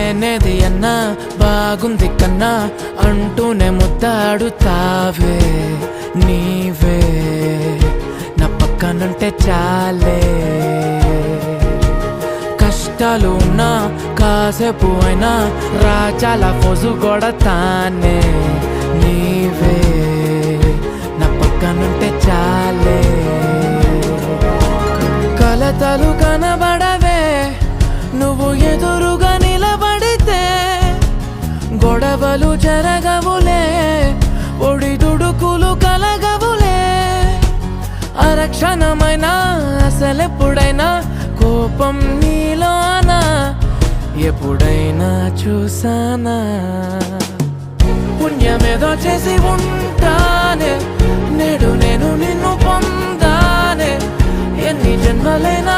లేనేది అన్నా బాగుంది కన్నా అంటూనే ముద్దాడుతావే నీవే నా పక్కనుంటే చాలే కష్టాలు ఉన్నా కాసేపు అయినా రాజాల ఫోజు కొడతానే నీవే నా పక్కనుంటే చాలే కలతలు కనబడవే నువ్వు ఎదురుగా నిలబడితే గొడవలు జరగవులే ఒడిదుడుకులు కలగవులే అరక్షణమైనా అసలెప్పుడైనా కోపం నీలోనా ఎప్పుడైనా చూసానా పుణ్యమేదో చేసి ఉంటానే నేడు నేను నిన్ను పొందానే ఎన్ని జన్మలైనా